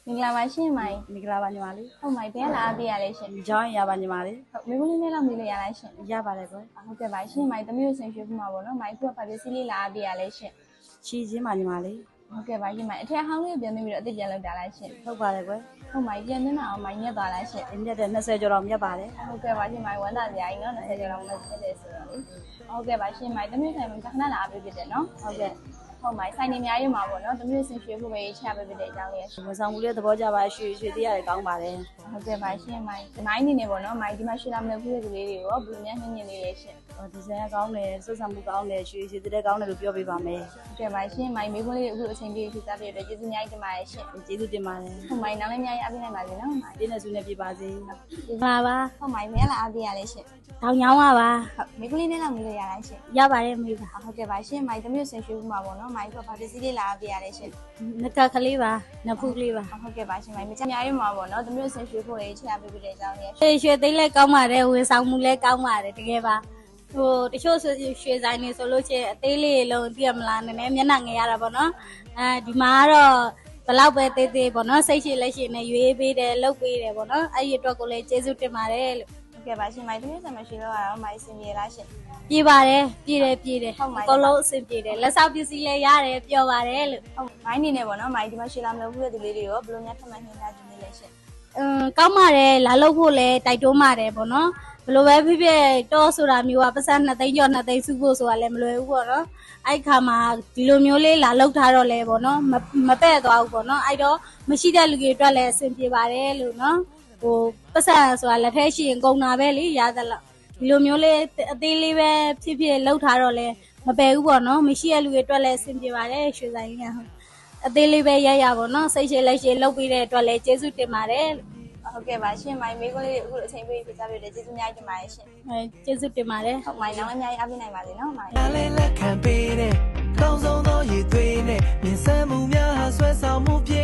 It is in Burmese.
မင်္ဂလာပါရှင်မိုင် မင်္ဂလာပါညီမလေး ဟုတ်မိုင်ဘယ်လာပြရလဲရှင် ကျောင်းရပါညီမလေး ဟုတ်မိမလေးနဲ့လောက်မေးလို့ရလားရှင် ရပါတယ်ကွယ် ဟုတ်ကဲ့ပါရှင်မိုင်သမီးတို့ဆင်ရွှေဖို့မှာပေါ့နော်မိုင်ခုကဘာပစ္စည်းလေးလာပြရလဲရှင် ချီချင်းပါညီမလေး ဟုတ်ကဲ့ပါရှင်မိုင်အထက်ဟောင်းလေးပြန်ပြီးတော့အစ်စ်ပြန်လောက်တာလားရှင် ဟုတ်ပါတယ်ကွယ် ဟုတ်မိုင်ပြန်နေတာအောင်မိုင်ညက်သွားလားရှင် အမြတ်တဲ့20ကျော်တော့မြတ်ပါတယ် ဟုတ်ကဲ့ပါရှင်မိုင်ဝမ်းသာစရာကြီးနော်20ကျော်လောက်မှဖြစ်တယ်ဆိုတော့လေဟုတ်ကဲ့ပါရှင်မိုင်သမီးဆိုင်မှာခဏလာပြဖြစ်တယ်နော်ဟုတ်ကဲ့ဟုတ်မိုင်ဆိုင်နေများရေးမှာပေါ့နော်သမီးတို့ဆင်ရွှေဖို့ပဲချပြပြတဲ့အကြောင်းလေးရရှင် ဝန်ဆောင်မှုလေးသဘောကျပါရွှေသေးရတယ်ကောင်းပါတယ် ဟုတ်ကဲ့ပါရှင်မိုင်မိုင်းနေနေပေါ့နော်မိုင်ဒီမှာရွှေလာမလို့ဖူးတဲ့ကလေးတွေရောဘလူးများညင်းညင်းလေးလေးရှင် ဒီဇိုင်းကောင်းတယ်စွတ်ဆံမှုကောင်းတယ်ရွှေသေးကောင်းတယ်လို့ပြောပေးပါမယ် ဟုတ်ကဲ့ပါရှင်မိုင်မိခွန်းလေးအခုအချိန်ပြည့်ဖြည့်စားပြတဲ့ကျေးဇူးများကြီးတင်ပါတယ်ရှင် ကျေးဇူးတင်ပါတယ် ဟုတ်မိုင်နောက်လည်းအများကြီးအပြည့်နိုင်ပါစေနော်မိုင် ဒီနေ့ဆုနဲ့ပြပါစေ ပါပါ ဟုတ်မိုင်မရလာအပြည့်ရလဲရှင် တောင်ညောင်းပါပါ ဟုတ်မိခွန်းလေးနဲ့တော့မလို့ရလားရှင် ရပါတယ်မေးပါ ဟုတ်ကဲ့ပါရှင်မိုင်သမီးတို့ဆင်ရွှေဦးမှာပေါ့နော်မိုင်ကဘာပစ္စည်းလေးလာအပြည့်ရလဲရှင် ငကကလေးပါနဖူးလေးပါ ဟုတ်ကဲ့ပါရှင်မိုင်မကြများရေးမှာပေါ့နော်သမီးတို့ဆင်ရွှေဖို့လေးချပြပြတဲ့အကြောင်းလေး ရွှေသိမ်းလဲကောင်းပါတယ်ဝေဆောင်မှုလဲကောင်းပါတယ်တကယ်ပါဟိုတချို့ဆိုရွှေဆိုင်နေဆိုလို့ချင်းအသေးလေးလုံးသိရမလားနည်းနည်းမျက်နှာငယ်ရတာပေါ့နော်ဒီမှာကတော့ဘလောက်ပဲသေးသေးပေါ့နော်စိတ်ရှိလက်ရှိနဲ့ရွေးပေးတယ်လှုပ်ပေးတယ်ပေါ့နော်အဲ့ဒီအတွက်ကိုလည်းကျေးဇူးတင်ပါတယ်လို့ ဟုတ်ကဲ့ပါရှင်မိုင်သမီးဆင်မရှိတော့တော့မိုင်စင်ပြေလားရှင် ပြေးပါတယ်ပြေးတယ်ပြေးတယ်အကုန်လုံးအဆင်ပြေတယ်လက်ဆောက်ပစ္စည်းလည်းရတယ်ပျော်ပါတယ်လို့ ဟုတ်မိုင်းနေနေပေါ့နော်မိုင်ဒီမှာရွှေလာမလို့ဖူးတဲ့ကလေးတွေရောဘလူးများထပ်မံနှင်းသားခြင်းလေးလဲရှင် ကောင်းပါတယ်လာလို့ဖို့လဲတိုက်တွန်းပါတယ်ပေါ့နော်ဘလိုပဲဖြစ်ဖြစ်တော့ဆိုတာမျိုးကပတ်စံ2သိန်းကျော်2သိန်းစုဖို့ဆိုတာလည်းမလွယ်ဘူးပေါ့နော်အဲ့ခါမှာဒီလိုမျိုးလေးလာလောက်ထားတော့လဲပေါ့နော်မပဲ့သွားဘူးပေါ့နော်အဲ့တော့မရှိတဲ့လူတွေအတွက်လည်းအဆင်ပြေပါတယ်လို့နော်ဟိုပတ်စံဆိုတာလက်ထဲရှိရင်ကုန်တာပဲလေရသလောက်ဒီလိုမျိုးလေးအသေးလေးပဲဖြစ်ဖြစ်လောက်ထားတော့လဲမပယ်ဘူးပေါ့နော်မရှိတဲ့လူတွေအတွက်လည်းအဆင်ပြေပါတယ်ရွှေဆိုင်ကြီးကအသေးလေးပဲရရပေါ့နော်စိတ်ရှိလက်ရှိလှုပ်ပြီးတဲ့အတွက်လည်းကျေးဇူးတင်ပါတယ် ဟုတ်ကဲ့ပါရှင်မိုင်မိခွန်းလေးအခုအချိန်ပြည့်ဖြည့်စားပြတဲ့ကျေးဇူးများကြီးတင်ပါတယ်ရှင် ကျေးဇူးတင်ပါတယ် ဟုတ်မိုင်နောက်လည်းအများကြီးအပြည့်နိုင်ပါစေနော်မိုင် လက်ခံပေးတဲ့ကောင်းဆုံးသောရည်သွေးနဲ့မြင်ဆန်းမှုများဟာဆွဲဆောင်မှုပြ